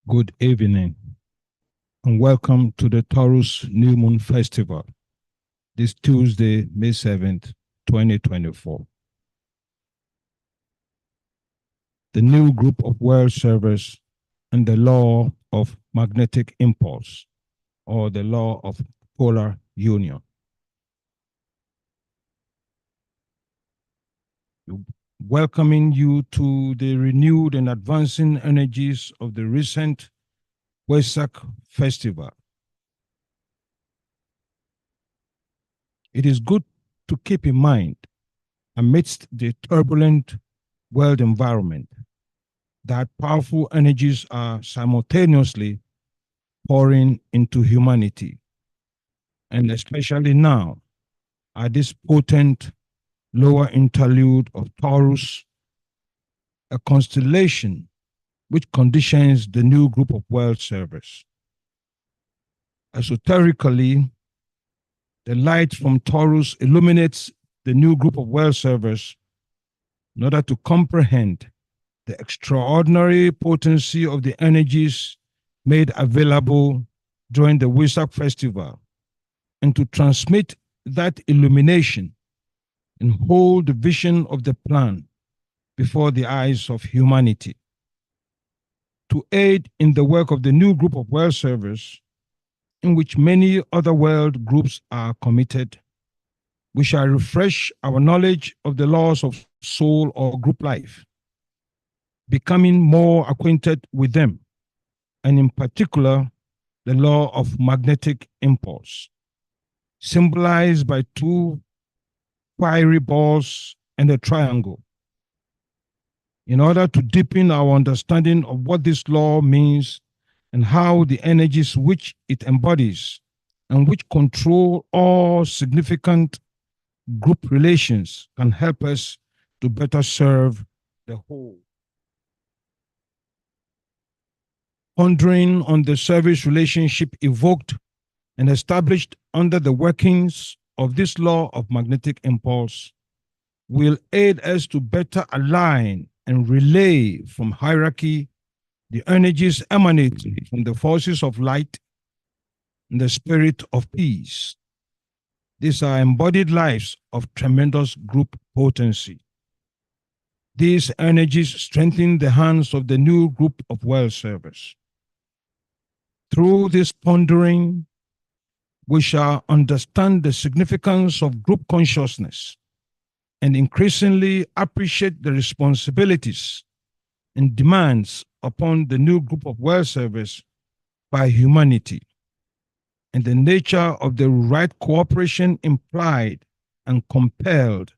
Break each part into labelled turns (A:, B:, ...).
A: Good evening and welcome to the Taurus New Moon Festival this Tuesday, May 7th, 2024. The new group of world servers and the law of magnetic impulse, or the law of polar union. Welcoming you to the renewed and advancing energies of the recent Wesak Festival. It is good to keep in mind, amidst the turbulent world environment, that powerful energies are simultaneously pouring into humanity. And especially now, at this potent lower interlude of Taurus, a constellation which conditions the new group of world servers. Esoterically, the light from Taurus illuminates the new group of world servers in order to comprehend the extraordinary potency of the energies made available during the Wesak Festival, and to transmit that illumination and hold the vision of the plan before the eyes of humanity. To aid in the work of the new group of world servers, in which many other world groups are committed, we shall refresh our knowledge of the laws of soul or group life, becoming more acquainted with them, and in particular, the law of magnetic impulse, symbolized by two fiery balls and a triangle. In order to deepen our understanding of what this law means and how the energies which it embodies and which control all significant group relations can help us to better serve the whole. Pondering on the service relationship evoked and established under the workings of this law of magnetic impulse will aid us to better align and relay from hierarchy the energies emanating from the forces of light and the spirit of peace. These are embodied lives of tremendous group potency. These energies strengthen the hands of the new group of world servers. Through this pondering, we shall understand the significance of group consciousness and increasingly appreciate the responsibilities and demands upon the new group of world servers by humanity, and the nature of the right cooperation implied and compelled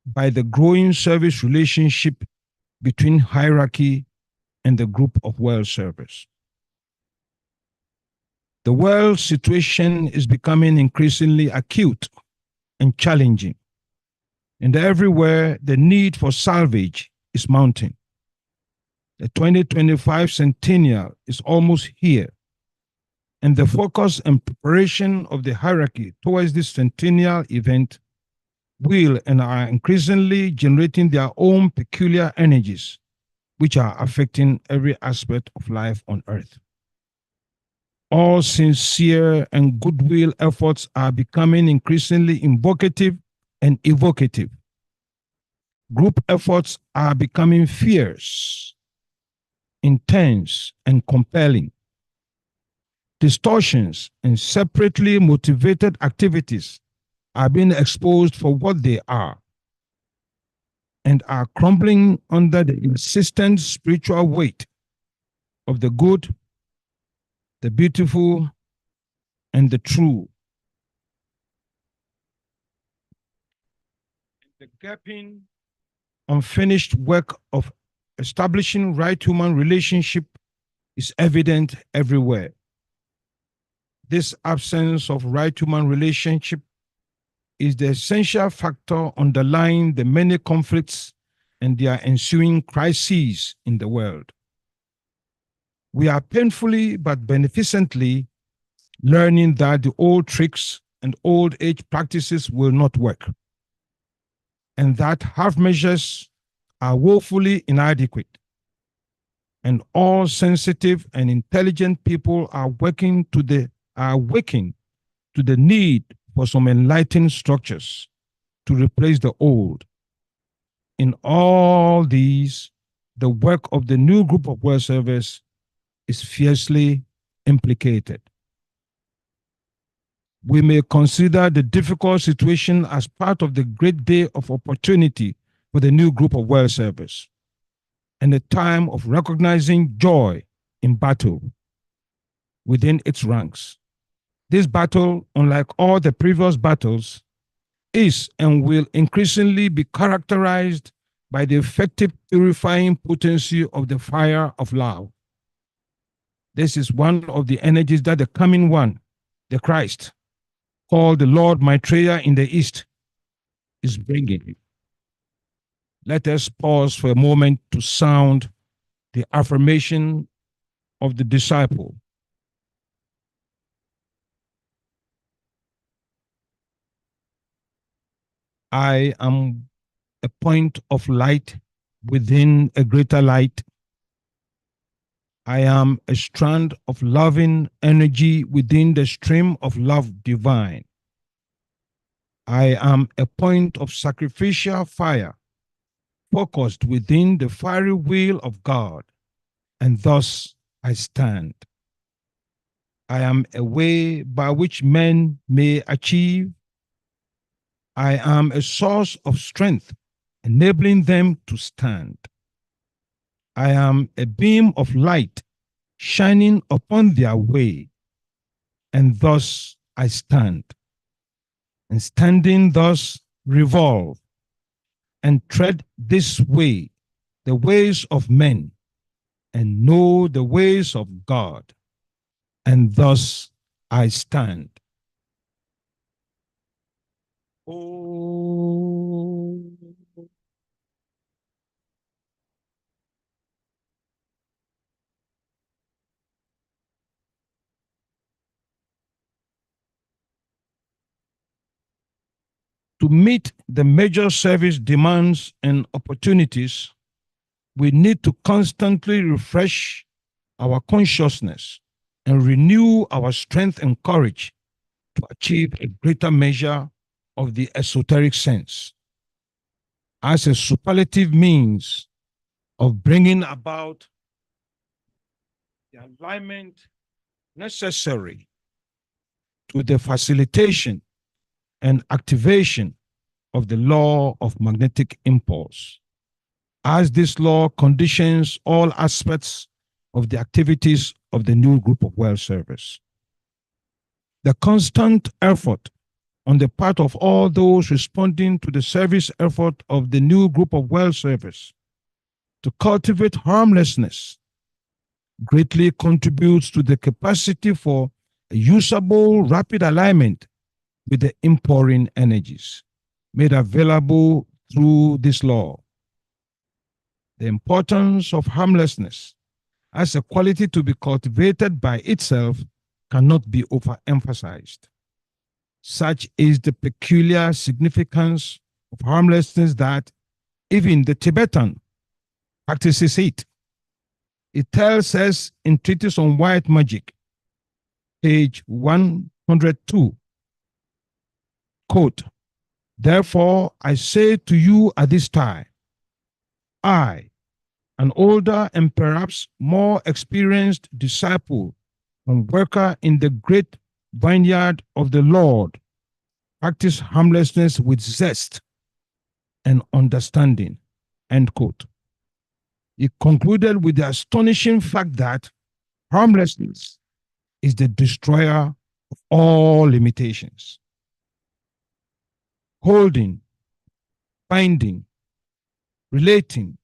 A: by the growing service relationship between hierarchy and the group of world servers. The world situation is becoming increasingly acute and challenging, and everywhere the need for salvage is mounting. The 2025 centennial is almost here, and the focus and preparation of the hierarchy towards this centennial event will and are increasingly generating their own peculiar energies, which are affecting every aspect of life on earth. All sincere and goodwill efforts are becoming increasingly invocative and evocative. Group efforts are becoming fierce, intense, and compelling. Distortions and separately motivated activities are being exposed for what they are and are crumbling under the insistent spiritual weight of the good, the beautiful, and the true. The gaping, unfinished work of establishing right human relationship is evident everywhere. This absence of right human relationship is the essential factor underlying the many conflicts and their ensuing crises in the world. We are painfully but beneficently learning that the old tricks and old age practices will not work, and that half measures are woefully inadequate, and all sensitive and intelligent people are waking to the need for some enlightened structures to replace the old. In all these, the work of the new group of world servers is fiercely implicated. We may consider the difficult situation as part of the great day of opportunity for the new group of world servers and a time of recognizing joy in battle within its ranks. This battle, unlike all the previous battles, is and will increasingly be characterized by the effective purifying potency of the fire of love. This is one of the energies that the coming one, the Christ, called the Lord Maitreya in the East, is bringing. Let us pause for a moment to sound the affirmation of the disciple. I am a point of light within a greater light. I am a strand of loving energy within the stream of love divine. I am a point of sacrificial fire focused within the fiery wheel of God, and thus I stand. I am a way by which men may achieve. I am a source of strength, enabling them to stand. I am a beam of light shining upon their way, and thus I stand. And standing thus revolve and tread this way, the ways of men, and know the ways of God, and thus I stand. Oh. To meet the major service demands and opportunities, we need to constantly refresh our consciousness and renew our strength and courage to achieve a greater measure of the esoteric sense as a superlative means of bringing about the alignment necessary to the facilitation and activation of the law of magnetic impulse, as this law conditions all aspects of the activities of the new group of world servers. The constant effort on the part of all those responding to the service effort of the new group of world servers to cultivate harmlessness greatly contributes to the capacity for a usable rapid alignment with the inpouring energies made available through this law. The importance of harmlessness as a quality to be cultivated by itself cannot be overemphasized. Such is the peculiar significance of harmlessness that even the Tibetan practices it. It tells us in Treatise on White Magic, page 102, quote, "Therefore I say to you at this time, I, an older and perhaps more experienced disciple and worker in the great vineyard of the Lord, practice harmlessness with zest and understanding." End quote. He concluded with the astonishing fact that harmlessness is the destroyer of all limitations. Holding, binding, relating,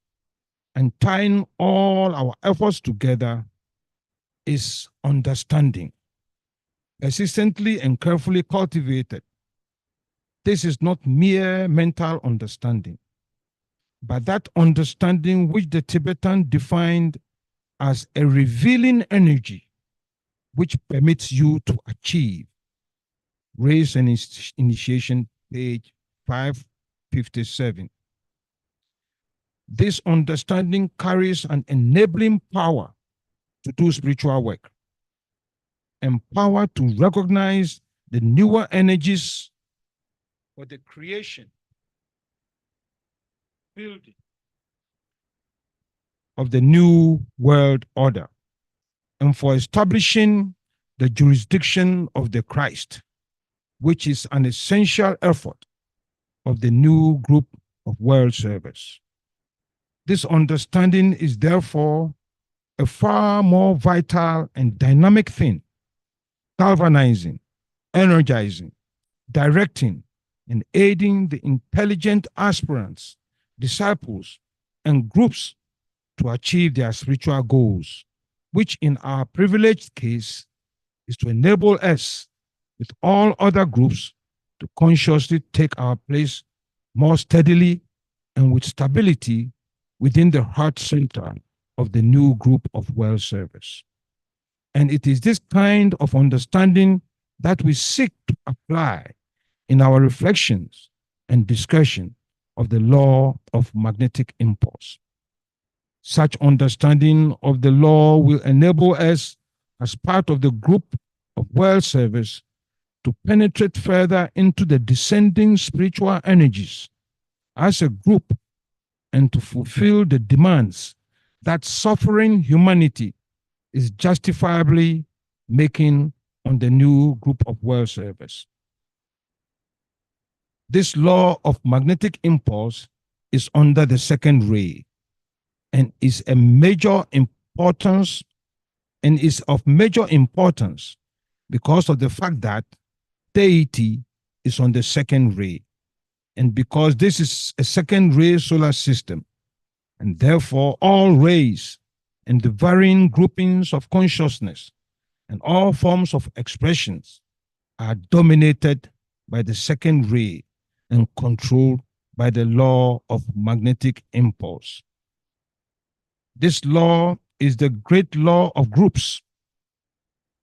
A: and tying all our efforts together is understanding, persistently and carefully cultivated. This is not mere mental understanding, but that understanding which the Tibetan defined as a revealing energy which permits you to achieve. Raise and Initiation, page 557. This understanding carries an enabling power to do spiritual work and power to recognize the newer energies for the creation, building of the new world order and for establishing the jurisdiction of the Christ, which is an essential effort of the new group of world servers. This understanding is therefore a far more vital and dynamic thing, galvanizing, energizing, directing, and aiding the intelligent aspirants, disciples, and groups to achieve their spiritual goals, which in our privileged case is to enable us, with all other groups, to consciously take our place more steadily and with stability within the heart center of the new group of world servers. And it is this kind of understanding that we seek to apply in our reflections and discussion of the law of magnetic impulse. Such understanding of the law will enable us, as part of the group of world servers, to penetrate further into the descending spiritual energies as a group and to fulfill the demands that suffering humanity is justifiably making on the new group of world servers. This law of magnetic impulse is under the second ray and is a major importance and is of major importance because of the fact that deity is on the second ray, and because this is a second ray solar system, and therefore all rays and the varying groupings of consciousness and all forms of expressions are dominated by the second ray and controlled by the law of magnetic impulse. This law is the great law of groups.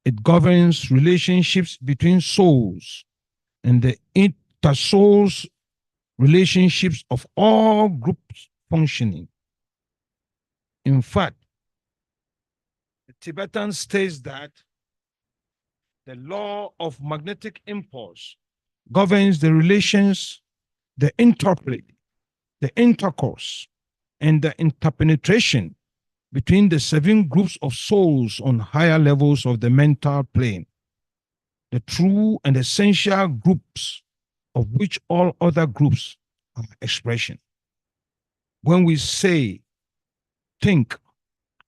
A: It governs relationships between souls and the inter-souls relationships of all groups functioning. In fact, the Tibetan states that the law of magnetic impulse governs the relations, the interplay, the intercourse, and the interpenetration between the 7 groups of souls on higher levels of the mental plane, the true and essential groups of which all other groups are expression. When we say, think,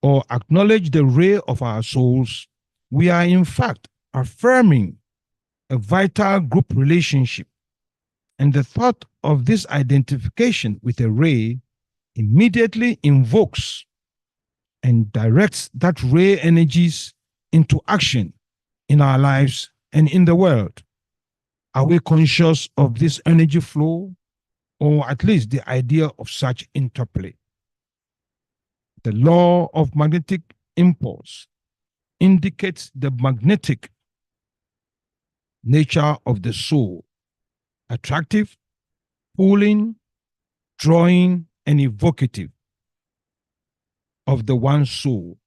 A: or acknowledge the ray of our souls, we are in fact affirming a vital group relationship. And the thought of this identification with a ray immediately invokes and directs that ray energies into action in our lives and in the world. Are we conscious of this energy flow, or at least the idea of such interplay? The law of magnetic impulse indicates the magnetic nature of the soul, attractive, pulling, drawing, and evocative of the one soul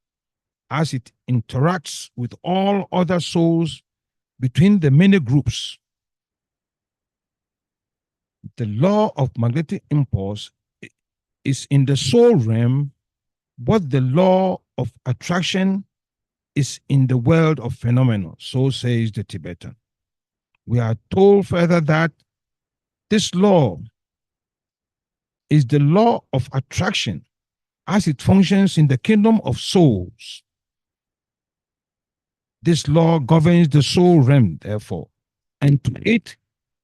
A: as it interacts with all other souls between the many groups. The law of magnetic impulse is in the soul realm, but the law of attraction is in the world of phenomena, so says the Tibetan. We are told further that this law is the law of attraction as it functions in the kingdom of souls. This law governs the soul realm, therefore, and to it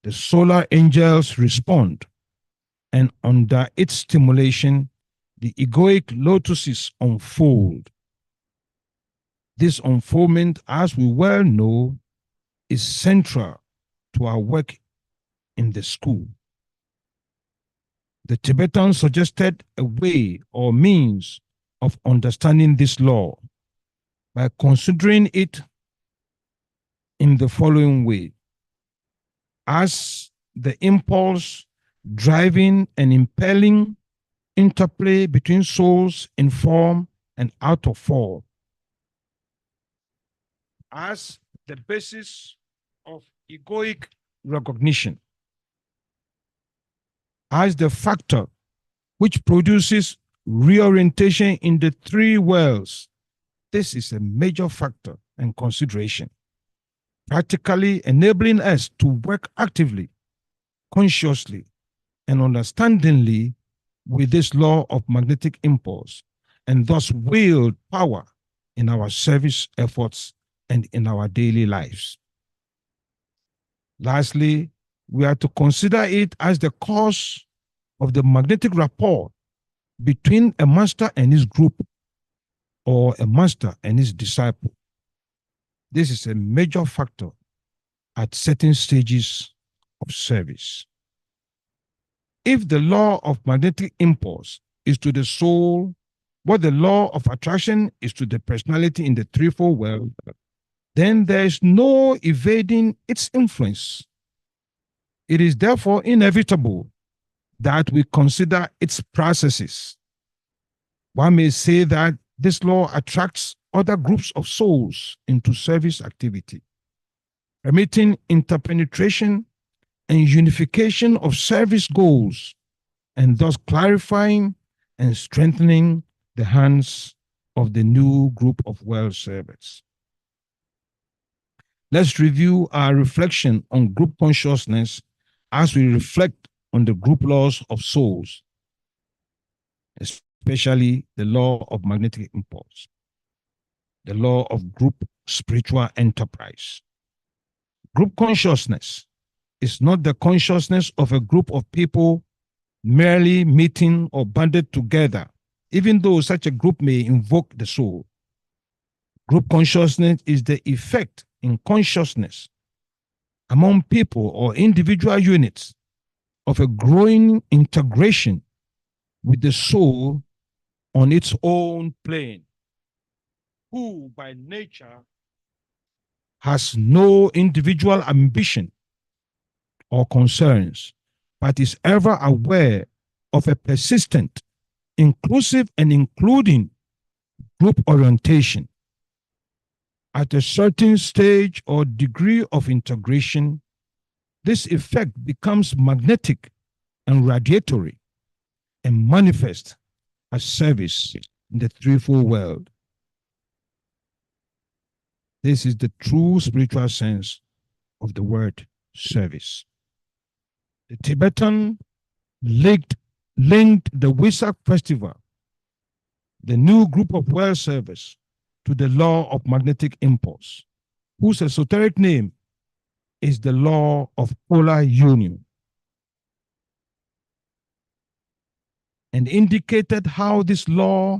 A: the solar angels respond, and under its stimulation, the egoic lotuses unfold. This unfoldment, as we well know, is central to our work in the school. The Tibetans suggested a way or means of understanding this law by considering it in the following way: as the impulse driving and impelling interplay between souls in form and out of form as the basis of egoic recognition, as the factor which produces reorientation in the three worlds. This is a major factor and consideration, practically enabling us to work actively, consciously, and understandingly with this law of magnetic impulse, and thus wield power in our service efforts and in our daily lives. Lastly, we are to consider it as the cause of the magnetic rapport between a master and his group, or a master and his disciple. This is a major factor at certain stages of service. If the law of magnetic impulse is to the soul what the law of attraction is to the personality in the threefold world, then there is no evading its influence. It is therefore inevitable that we consider its processes. One may say that this law attracts other groups of souls into service activity, permitting interpenetration and unification of service goals, and thus clarifying and strengthening the hands of the new group of world servants. Let's review our reflection on group consciousness as we reflect on the group laws of souls, especially the law of magnetic impulse, the law of group spiritual enterprise. Group consciousness is not the consciousness of a group of people merely meeting or banded together, even though such a group may invoke the soul. Group consciousness is the effect in consciousness among people or individual units of a growing integration with the soul on its own plane, who by nature has no individual ambition or concerns, but is ever aware of a persistent, inclusive, and including group orientation. At a certain stage or degree of integration, this effect becomes magnetic and radiatory and manifest as service in the threefold world. This is the true spiritual sense of the word service. The Tibetan linked the Wesak festival, the new group of world service, to the law of magnetic impulse, whose esoteric name is the law of polar union, and indicated how this law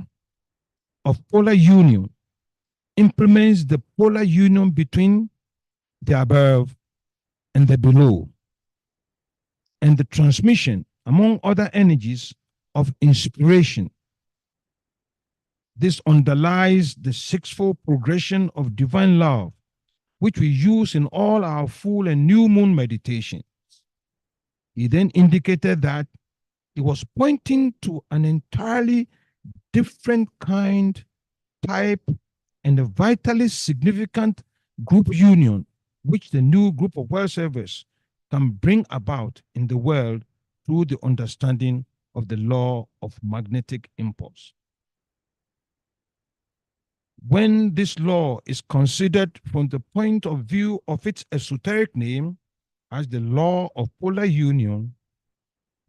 A: of polar union implements the polar union between the above and the below, and the transmission, among other energies, of inspiration. This underlies the sixfold progression of divine love, which we use in all our full and new moon meditations. He then indicated that he was pointing to an entirely different kind, type, and a vitally significant group union which the new group of world servers can bring about in the world through the understanding of the law of magnetic impulse. When this law is considered from the point of view of its esoteric name as the law of polar union,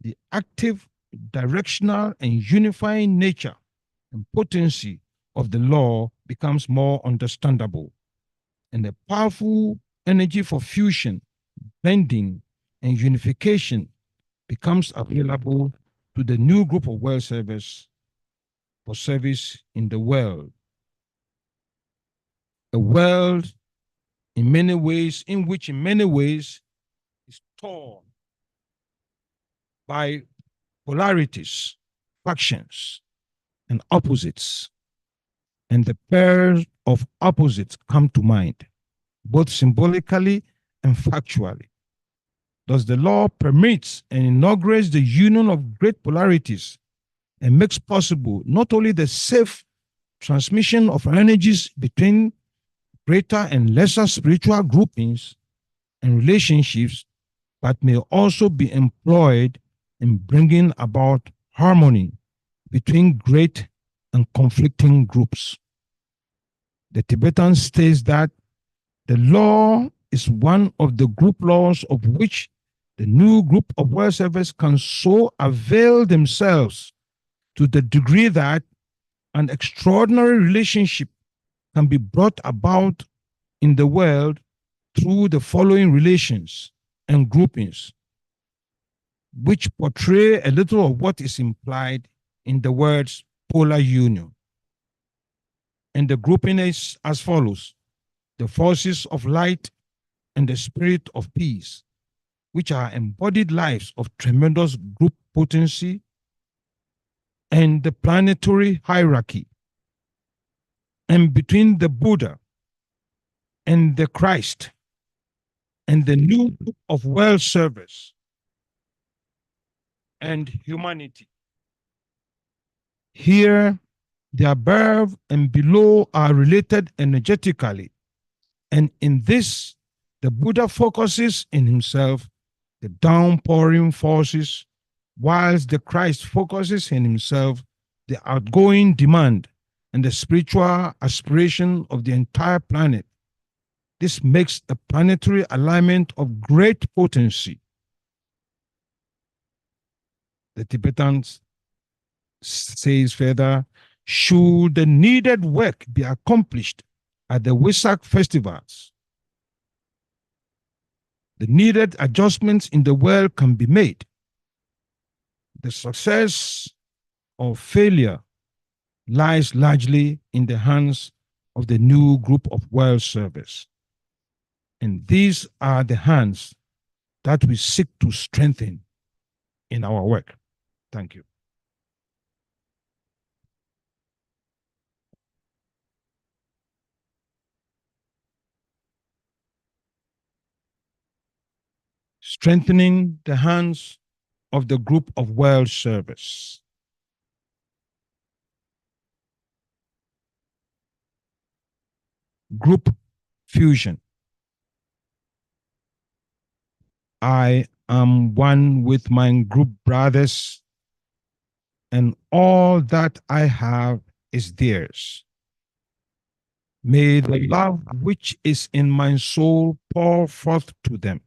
A: the active, directional, and unifying nature and potency of the law becomes more understandable, and the powerful energy for fusion, blending, and unification becomes available to the new group of world servers for service in the world. A world in which in many ways is torn by polarities, factions, and opposites. And the pairs of opposites come to mind, both symbolically and factually. Thus, the law permits and inaugurates the union of great polarities, and makes possible not only the safe transmission of energies between greater and lesser spiritual groupings and relationships, but may also be employed in bringing about harmony between great and conflicting groups. The Tibetan states that the law is one of the group laws of which the new group of well servers can so avail themselves to the degree that an extraordinary relationship can be brought about in the world through the following relations and groupings, which portray a little of what is implied in the words polar union. And the grouping is as follows: the forces of light and the spirit of peace, which are embodied lives of tremendous group potency, and the planetary hierarchy. And between the Buddha and the Christ and the new group of well servers and humanity. Here, the above and below are related energetically, and in this, the Buddha focuses in himself the downpouring forces, whilst the Christ focuses in himself the outgoing demand and the spiritual aspiration of the entire planet. This makes a planetary alignment of great potency. The Tibetans says further, should the needed work be accomplished at the Wesak festivals, the needed adjustments in the world can be made. The success or failure lies largely in the hands of the new group of world servers. And these are the hands that we seek to strengthen in our work. Thank you. Strengthening the hands of the group of world servers. Group fusion. I am one with my group brothers, and all that I have is theirs. May the love which is in my soul pour forth to them.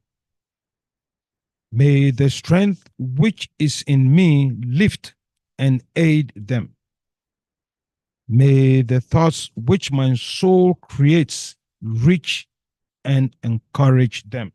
A: May the strength which is in me lift and aid them. May the thoughts which my soul creates reach and encourage them.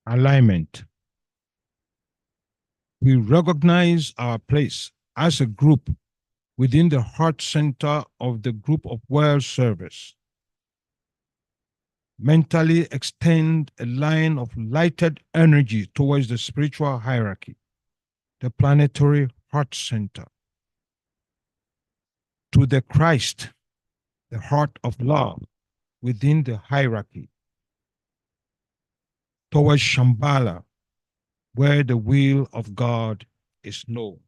A: alignment. We recognize our place as a group within the heart center of the group of world service. Mentally extend a line of lighted energy towards the spiritual hierarchy, the planetary heart center, to the Christ, the heart of love within the hierarchy, towards Shambhala, where the will of God is known.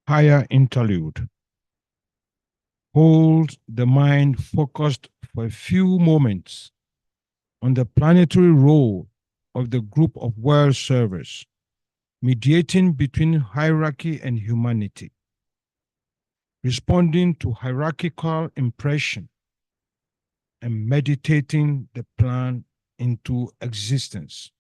A: Higher interlude. Hold the mind focused for a few moments on the planetary role of the group of world servers, mediating between hierarchy and humanity, responding to hierarchical impression and meditating the plan into existence.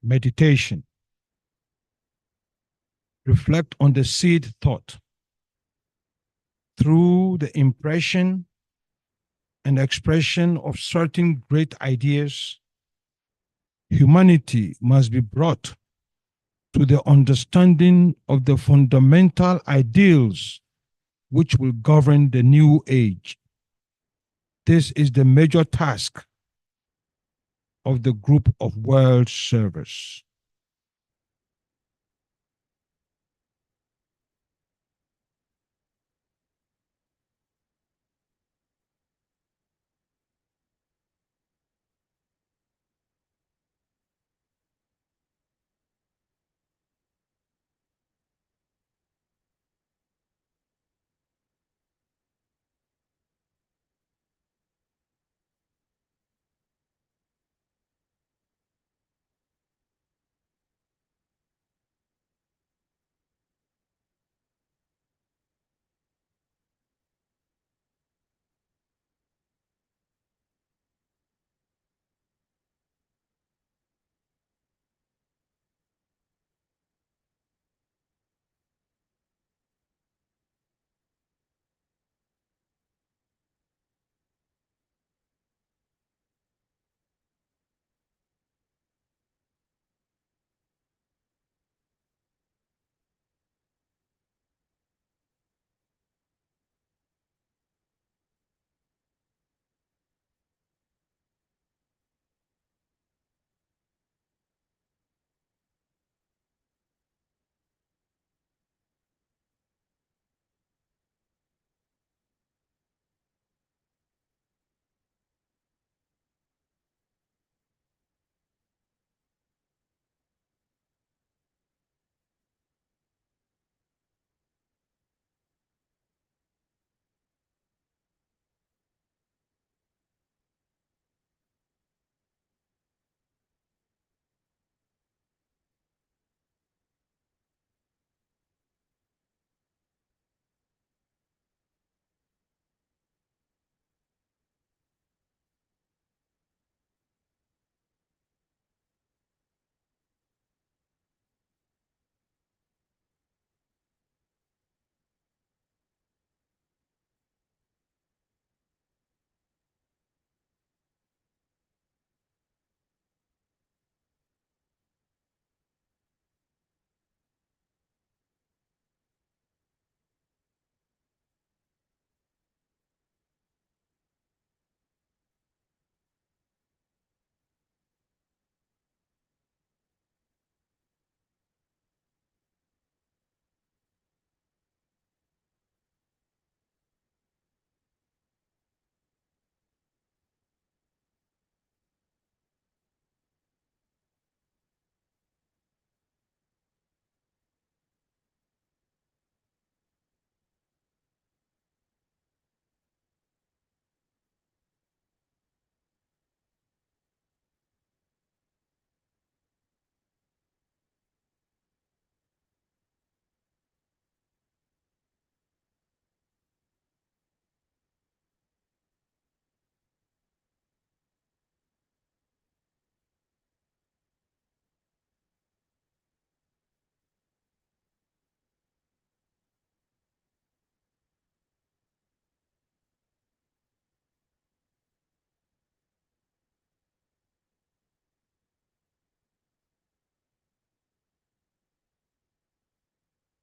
A: Meditation. Reflect on the seed thought. Through the impression and expression of certain great ideas, humanity must be brought to the understanding of the fundamental ideals which will govern the new age. This is the major task of the group of world servers.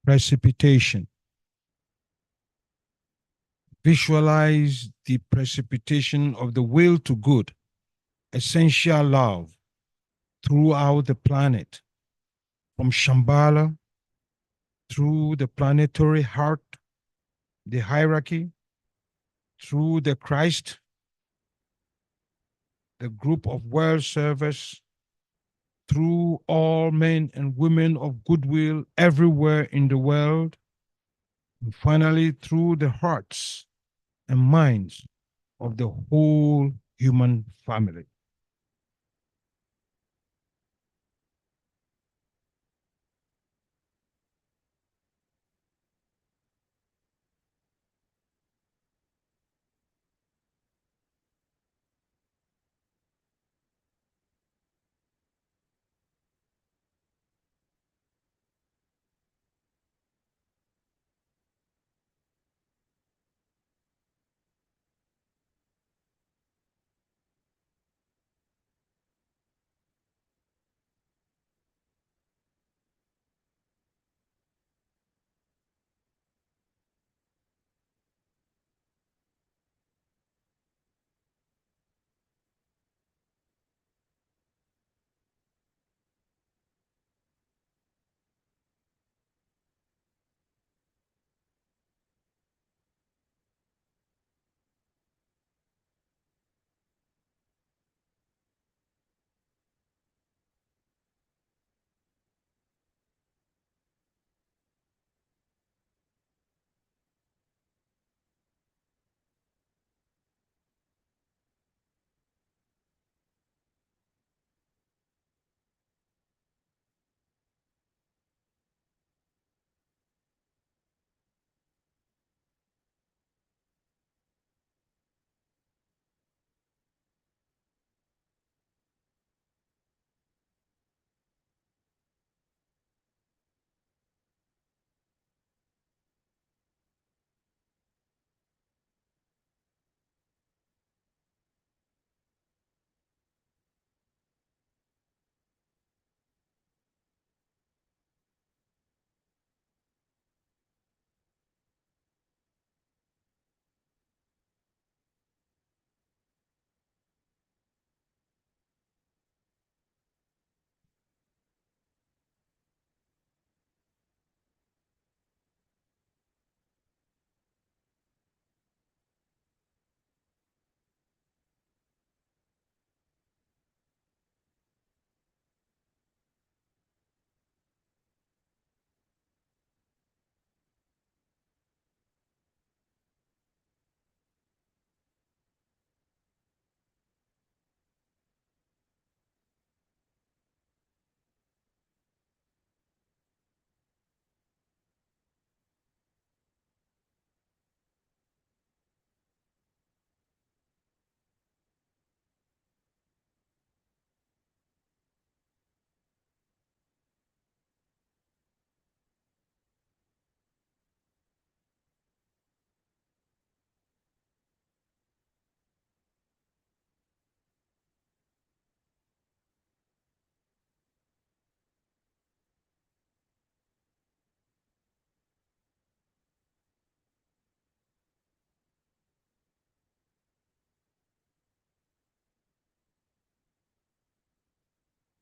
A: Precipitation. Visualize the precipitation of the will to good, essential love, throughout the planet, from Shambhala through the planetary heart, the hierarchy, through the Christ, the group of world servers, through all men and women of goodwill everywhere in the world, and finally through the hearts and minds of the whole human family.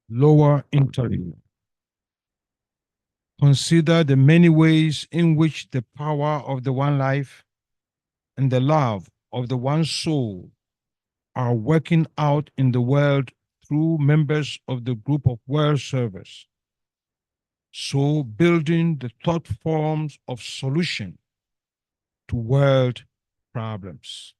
A: lower intellect. Consider the many ways in which the power of the one life and the love of the one soul are working out in the world through members of the group of world servers. So building the thought forms of solution to world problems.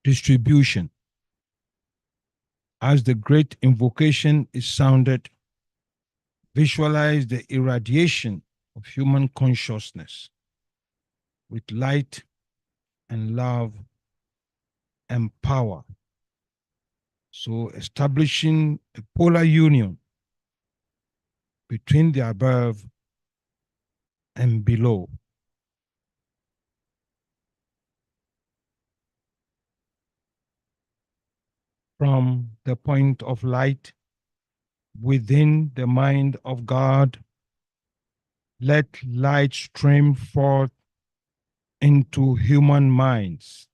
A: Distribution. As the great invocation is sounded, visualize the irradiation of human consciousness with light and love and power. So establishing a polar union between the above and below. From the point of light within the mind of God, let light stream forth into human minds.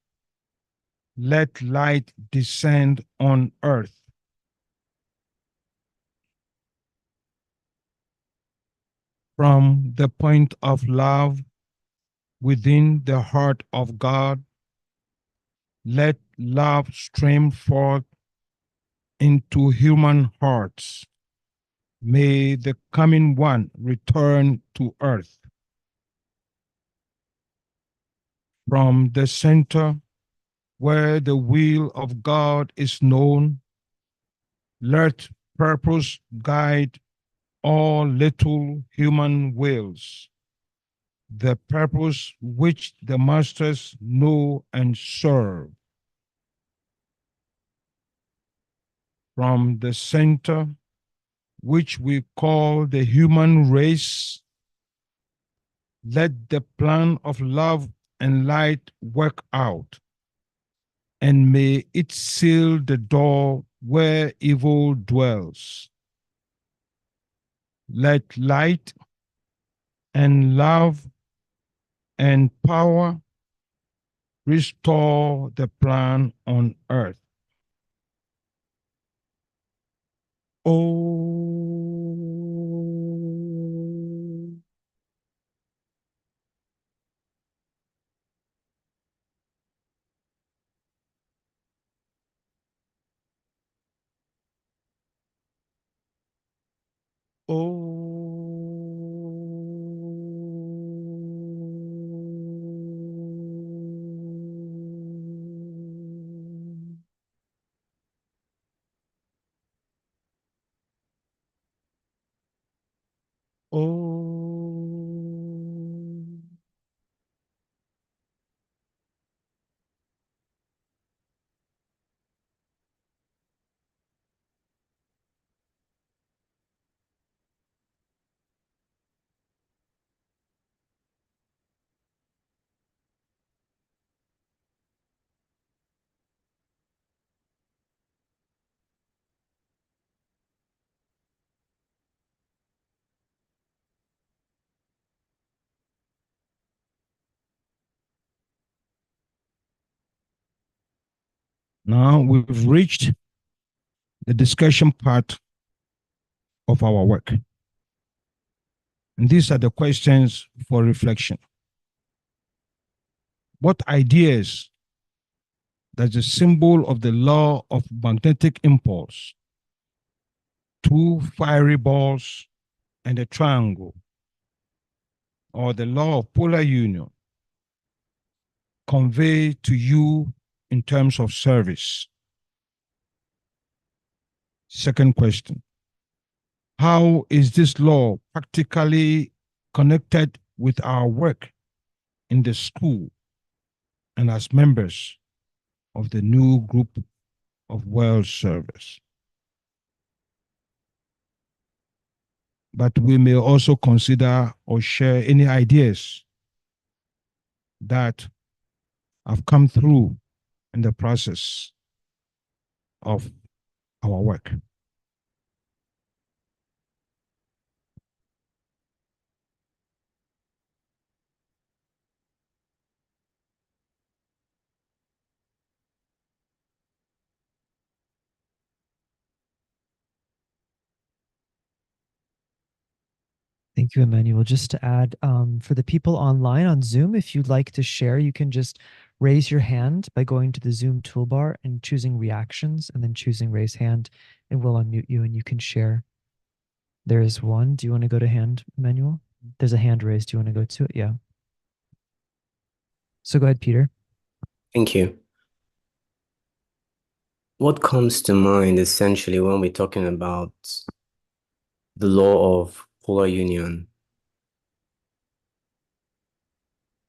A: Let light descend on earth. From the point of love within the heart of God, let love stream forth into human hearts. May the coming one return to earth. From the center where the will of God is known, let purpose guide all little human wills, the purpose which the masters know and serve. From the center, which we call the human race, let the plan of love and light work out, and may it seal the door where evil dwells. Let light and love and power restore the plan on earth. Oh, oh, oh. Now we've reached the discussion part of our work. And these are the questions for reflection. What ideas does the symbol of the law of magnetic impulse, two fiery balls and a triangle, or the law of polar union, convey to you in terms of service? Second question: how is this law practically connected with our work in the school and as members of the new group of world service? But we may also consider or share any ideas that have come through in the process of our work.
B: Thank you, Emmanuel. Just to add, for the people online on Zoom, if you'd like to share, you can just raise your hand by going to the Zoom toolbar and choosing reactions and then choosing raise hand, and we'll unmute you and you can share. There is one. Do you want to go to hand, Emmanuel? There's a hand raised. Do you want to go to it? Yeah. So go ahead, Peter.
C: Thank you. What comes to mind essentially when we're talking about the law of polar union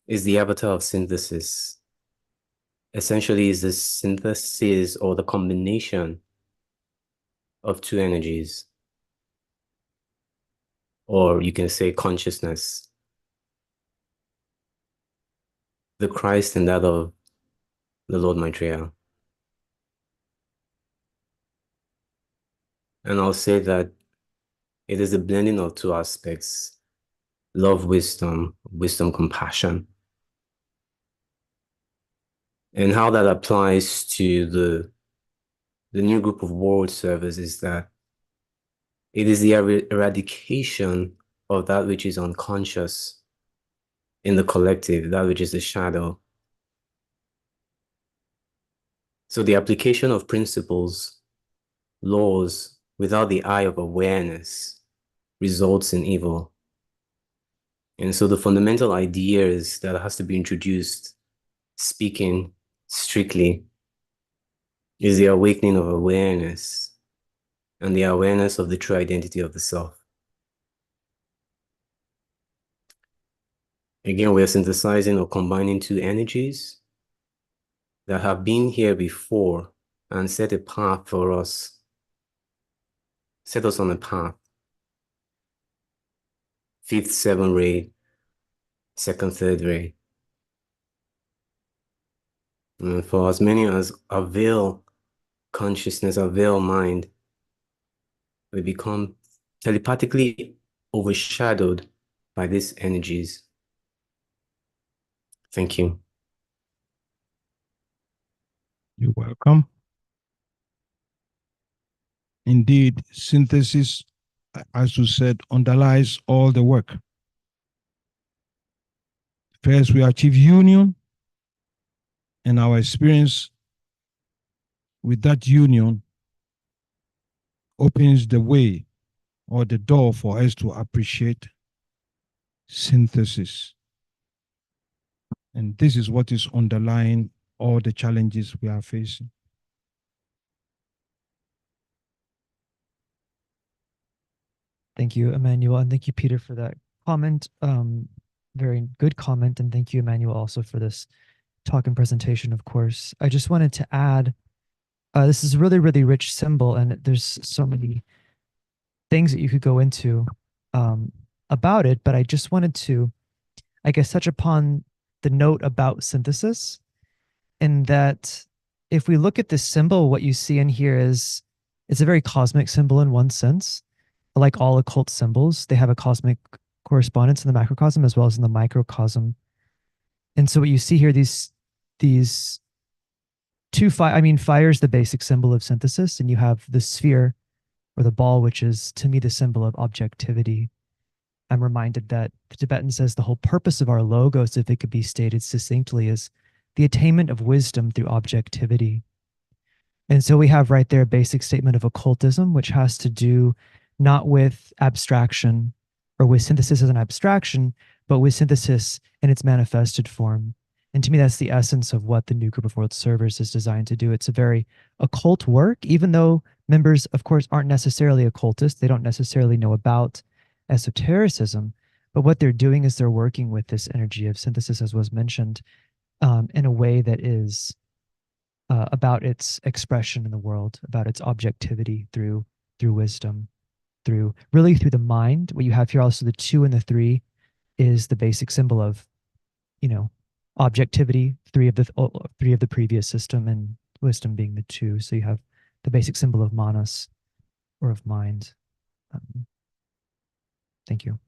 C: is the avatar of synthesis. Essentially, is the synthesis or the combination of two energies, or you can say consciousness, the Christ and that of the Lord Maitreya. And I'll say that it is a blending of two aspects: love, wisdom, wisdom, compassion. And how that applies to the new group of world servers is that it is the eradication of that which is unconscious in the collective, that which is the shadow. So the application of principles, laws, without the eye of awareness results in evil. And so the fundamental ideas that has to be introduced, speaking strictly, is the awakening of awareness and the awareness of the true identity of the self. Again, we are synthesizing or combining two energies that have been here before and set a path for us, set us on a path. Fifth, seventh ray, second, third ray. And for as many as avail consciousness, avail mind, we become telepathically overshadowed by these energies. Thank you.
A: You're welcome. Indeed, synthesis, as you said, underlies all the work. First, we achieve union, and our experience with that union opens the way or the door for us to appreciate synthesis. And this is what is underlying all the challenges we are facing.
B: Thank you, Emmanuel, and thank you, Peter, for that comment. Very good comment, and thank you, Emmanuel, also for this talk and presentation, of course. I just wanted to add, this is a really, really rich symbol, and there's so many things that you could go into about it, but I just wanted to, I guess, touch upon the note about synthesis, in that if we look at this symbol, what you see in here is it's a very cosmic symbol in one sense. Like all occult symbols, they have a cosmic correspondence in the macrocosm as well as in the microcosm. And so what you see here, these fire is the basic symbol of synthesis, and you have the sphere or the ball, which is to me the symbol of objectivity. I'm reminded that the Tibetan says the whole purpose of our logos, if it could be stated succinctly, is the attainment of wisdom through objectivity. And so we have right there a basic statement of occultism, which has to do not with abstraction or with synthesis as an abstraction, but with synthesis in its manifested form. And to me, that's the essence of what the new group of world servers is designed to do. It's a very occult work, even though members, of course, aren't necessarily occultists. They don't necessarily know about esotericism. But what they're doing is they're working with this energy of synthesis, as was mentioned, in a way that is about its expression in the world, about its objectivity through wisdom, through the mind. What you have here, also the 2 and the 3, is the basic symbol of, objectivity, 3 of the previous system, and wisdom being the 2. So you have the basic symbol of manas, or of mind. Thank you,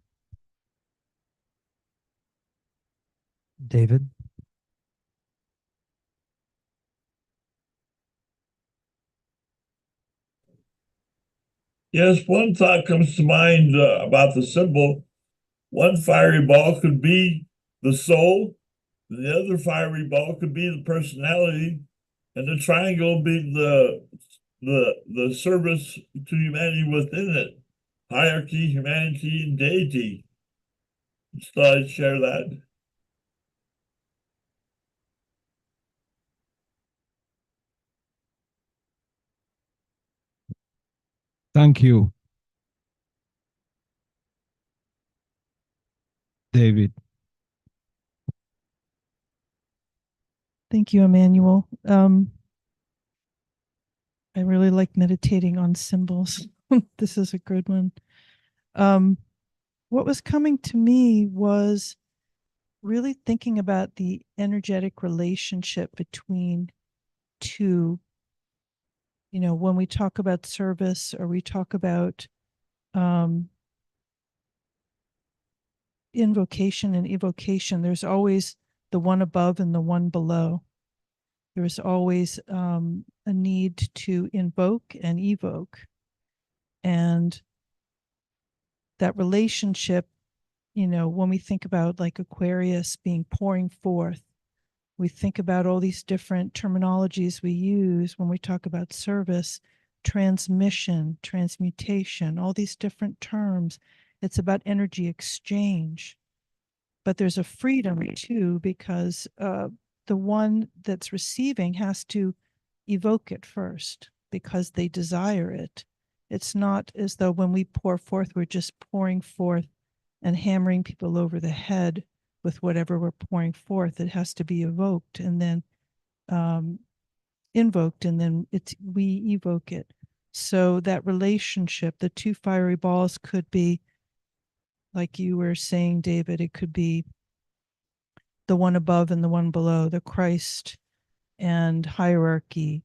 B: David.
D: Yes, one thought comes to mind about the symbol. One fiery ball could be the soul, the other fiery ball could be the personality, and the triangle be the service to humanity within it, hierarchy, humanity, and deity. Just thought I'd share that.
A: Thank you, David.
E: Thank you, Emmanuel. I really like meditating on symbols. This is a good one. What was coming to me was really thinking about the energetic relationship between two. When we talk about service, or we talk about invocation and evocation, there's always the one above and the one below. There's always a need to invoke and evoke. And that relationship, when we think about like Aquarius being pouring forth, we think about all these different terminologies we use when we talk about service, transmission, transmutation, all these different terms. It's about energy exchange. But there's a freedom too, because the one that's receiving has to evoke it first because they desire it. It's not as though when we pour forth, we're just pouring forth and hammering people over the head with whatever we're pouring forth. It has to be evoked and then invoked, and then we evoke it. So that relationship, the 2 fiery balls could be, like you were saying, David, it could be the one above and the one below, the Christ and hierarchy,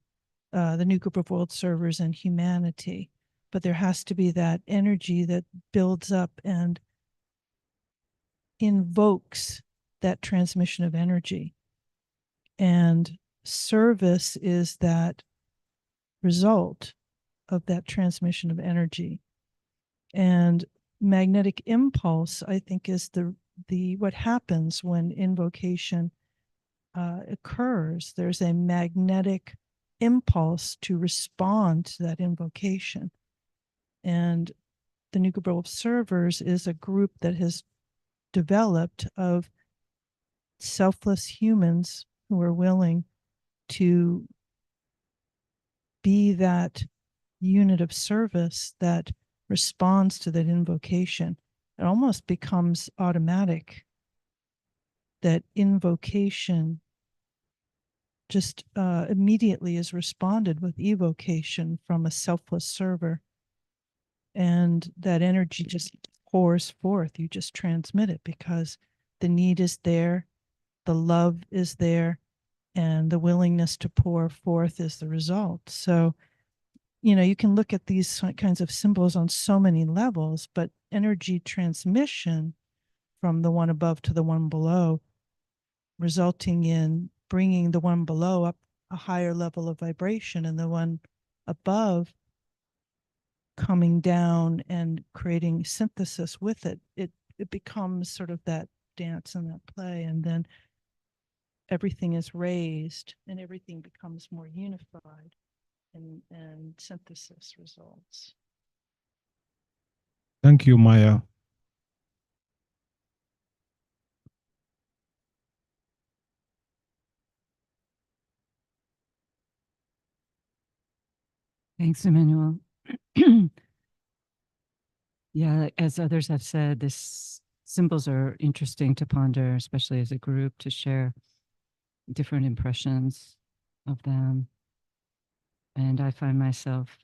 E: the new group of world servers and humanity. But there has to be that energy that builds up and invokes that transmission of energy. And service is that result of that transmission of energy. And magnetic impulse, I think, is the what happens when invocation occurs. There's a magnetic impulse to respond to that invocation. And the new group of servers is a group that has developed of selfless humans who are willing to be that unit of service that responds to that invocation. It almost becomes automatic. That invocation just immediately is responded with evocation from a selfless server. And that energy just pours forth. You just transmit it because the need is there, the love is there, and the willingness to pour forth is the result. So, you can look at these kinds of symbols on so many levels, but energy transmission from the one above to the one below, resulting in bringing the one below a higher level of vibration, and the one above coming down and creating synthesis with it. It becomes sort of that dance and that play, and then everything is raised and everything becomes more unified, and synthesis results.
A: Thank you, Maya.
F: Thanks, Emmanuel. Yeah, as others have said, this symbols are interesting to ponder, especially as a group, to share different impressions of them. And I find myself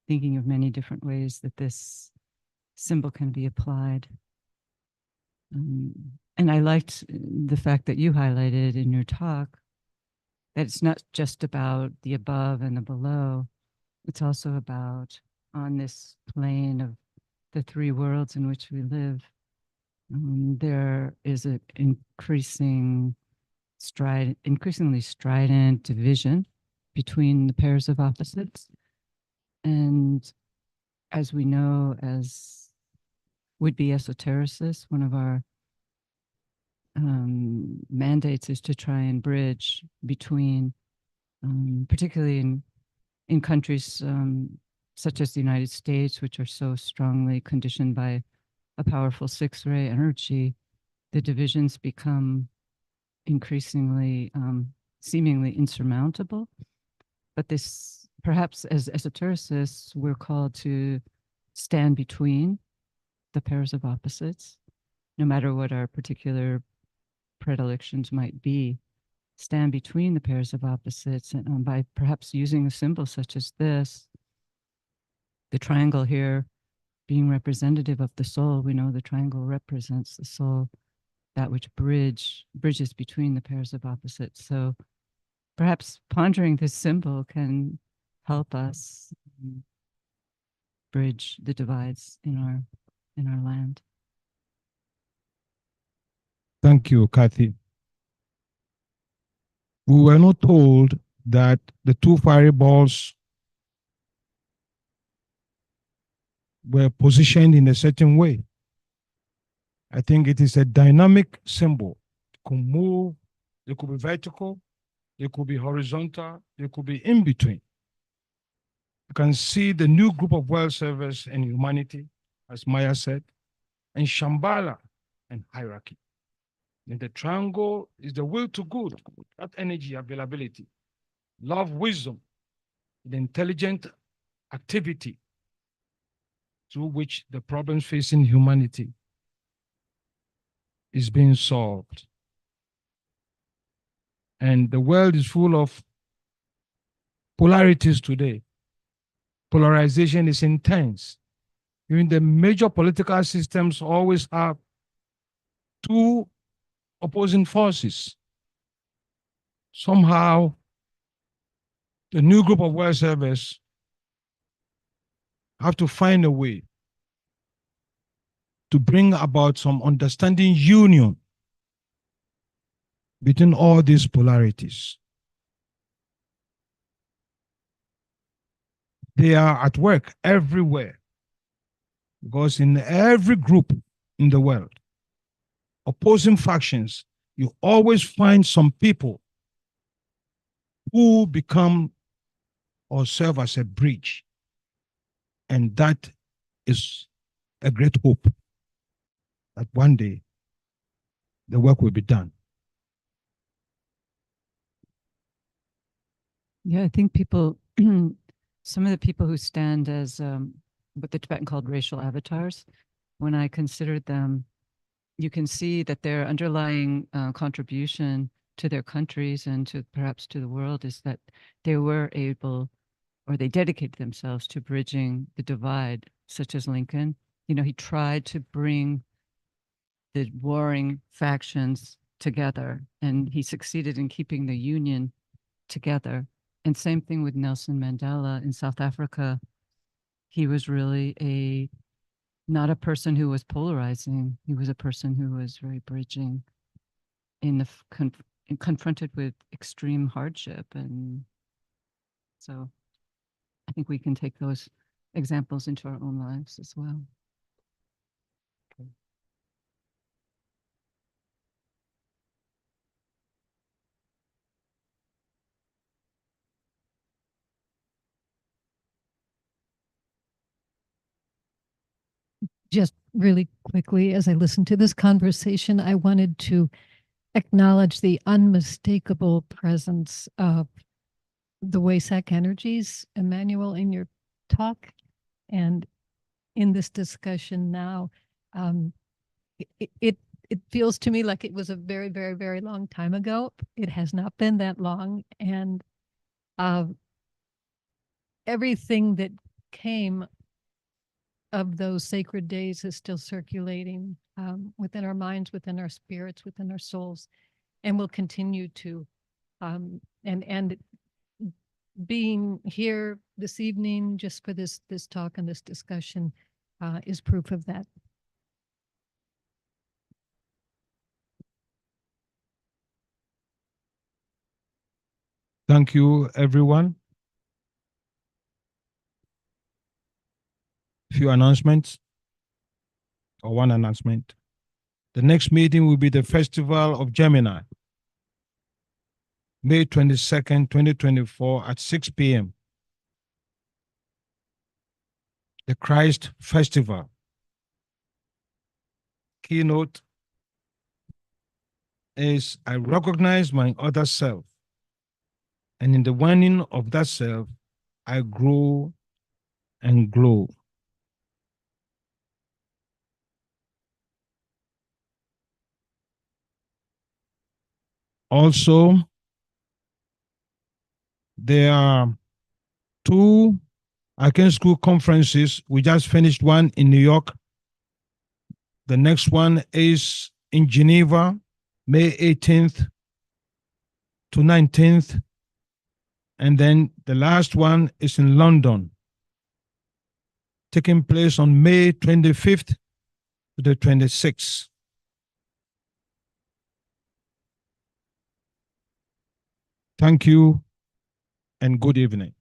F: thinking of many different ways that this symbol can be applied. And I liked the fact that you highlighted in your talk that it's not just about the above and the below, it's also about on this plane of the three worlds in which we live. There is an increasingly strident division between the pairs of opposites. And as we know, as would-be esotericists, one of our mandates is to try and bridge between, particularly in countries such as the United States, which are so strongly conditioned by a powerful six-ray energy, the divisions become increasingly seemingly insurmountable. But this, perhaps as esotericists, we're called to stand between the pairs of opposites, no matter what our particular predilections might be, stand between the pairs of opposites, and by perhaps using a symbol such as this, the triangle here being representative of the soul. We know the triangle represents the soul, that which bridges between the pairs of opposites. So perhaps pondering this symbol can help us bridge the divides in our land.
A: Thank you, Kathy. We were not told that the two fiery balls were positioned in a certain way. I think it is a dynamic symbol. It could move, it could be vertical, it could be horizontal, it could be in between. You can see the new group of world servers and humanity, as Maya said, and Shambhala and hierarchy. And the triangle is the will to good, that energy availability, love, wisdom, the intelligent activity through which the problems facing humanity is being solved. And the world is full of polarities today. Polarization is intense. Even the major political systems always have two opposing forces. Somehow, the new group of world servers have to find a way to bring about some understanding union between all these polarities. They are at work everywhere, because in every group in the world, opposing factions, you always find some people who become or serve as a bridge. And that is a great hope that one day the work will be done.
F: Yeah, I think people, some of the people who stand as what the Tibetan called racial avatars, when I considered them, you can see that their underlying contribution to their countries and to perhaps to the world is that they were able, or they dedicated themselves to bridging the divide, such as Lincoln. You know, he tried to bring the warring factions together, and he succeeded in keeping the Union together. And same thing with Nelson Mandela in South Africa. He was really not a person who was polarizing. He was a person who was very bridging in the confronted with extreme hardship. And so I think we can take those examples into our own lives as well.
G: Just really quickly, as I listened to this conversation, I wanted to acknowledge the unmistakable presence of the Waysack energies, Emmanuel, in your talk and in this discussion now. It feels to me like it was a very, very, very long time ago. It has not been that long, and everything that came of those sacred days is still circulating within our minds, within our spirits, within our souls, and will continue to. And being here this evening just for this talk and this discussion is proof of that.
A: Thank you, everyone. Few announcements, or one announcement. The next meeting will be the Festival of Gemini, May 22nd, 2024 at 6 p.m. The Christ Festival. Keynote is I recognize my other self, and in the winning of that self, I grow and glow. Also, there are 2 Arcane School conferences. We just finished one in New York. The next one is in Geneva, May 18th to 19th. And then the last one is in London, taking place on May 25th to the 26th. Thank you and good evening.